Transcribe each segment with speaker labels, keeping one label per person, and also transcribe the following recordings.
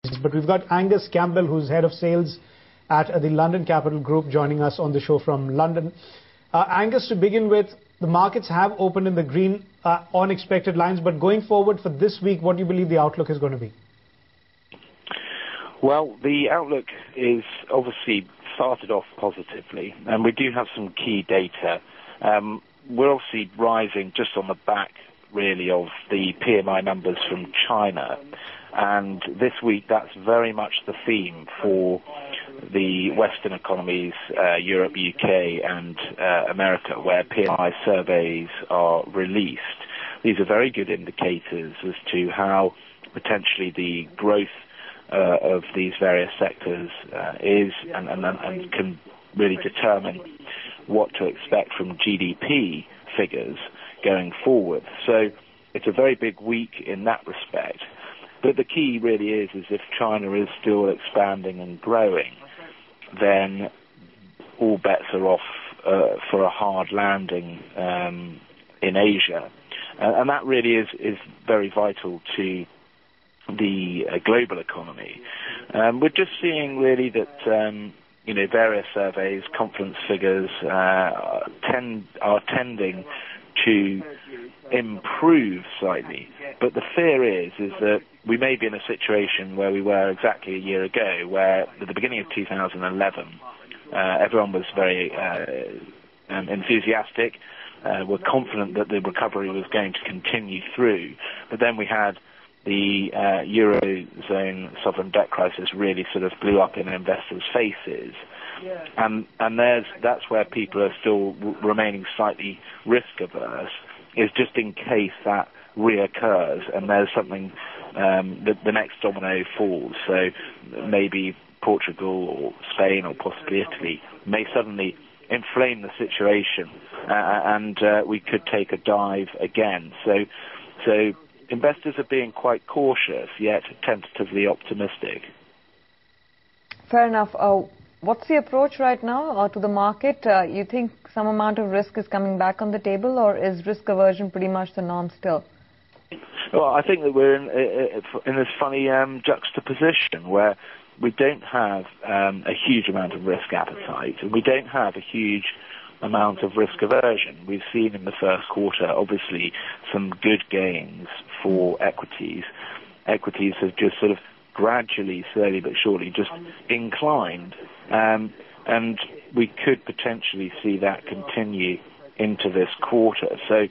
Speaker 1: But we've got Angus Campbell, who's head of sales at the London Capital Group, joining us on the show from London. Angus, to begin with, the markets have opened in the green on expected lines, but going forward for this week, what do you believe the outlook is going to be?
Speaker 2: Well, the outlook is obviously started off positively, and we do have some key data. We're obviously rising just on the back, really, of the PMI numbers from China. And this week, that's very much the theme for the Western economies, Europe, UK, and America, where PMI surveys are released. These are very good indicators as to how potentially the growth of these various sectors is and can really determine what to expect from GDP figures going forward. So it's a very big week in that respect. But the key really is if China is still expanding and growing, then all bets are off for a hard landing in Asia. And that really is very vital to the global economy. We're just seeing really that various surveys, confidence figures are tending to improve slightly. But the fear is that we may be in a situation where we were exactly a year ago, where at the beginning of 2011, everyone was very enthusiastic, were confident that the recovery was going to continue through. But then we had the Eurozone sovereign debt crisis really sort of blew up in investors' faces. And that's where people are still remaining slightly risk-averse, is just in case that reoccurs and there's something, the next domino falls. So maybe Portugal or Spain or possibly Italy may suddenly inflame the situation and we could take a dive again. So investors are being quite cautious, yet tentatively optimistic.
Speaker 3: Fair enough. What's the approach right now to the market? You think some amount of risk is coming back on the table, or is risk aversion pretty much the norm still?
Speaker 2: Well, I think that we're in this funny juxtaposition where we don't have a huge amount of risk appetite, and we don't have a huge amount of risk aversion. We've seen in the first quarter, obviously, some good gains for equities. Equities have just sort of gradually, slowly but surely, just inclined. And we could potentially see that continue into this quarter. So,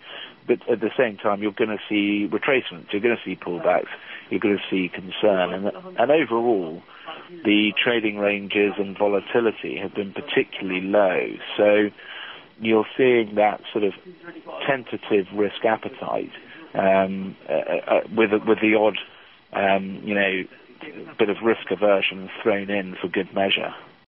Speaker 2: but at the same time, you're going to see retracements, you're going to see pullbacks, you're going to see concern. And overall, the trading ranges and volatility have been particularly low. So you're seeing that sort of tentative risk appetite with the odd, bit of risk aversion thrown in for good measure.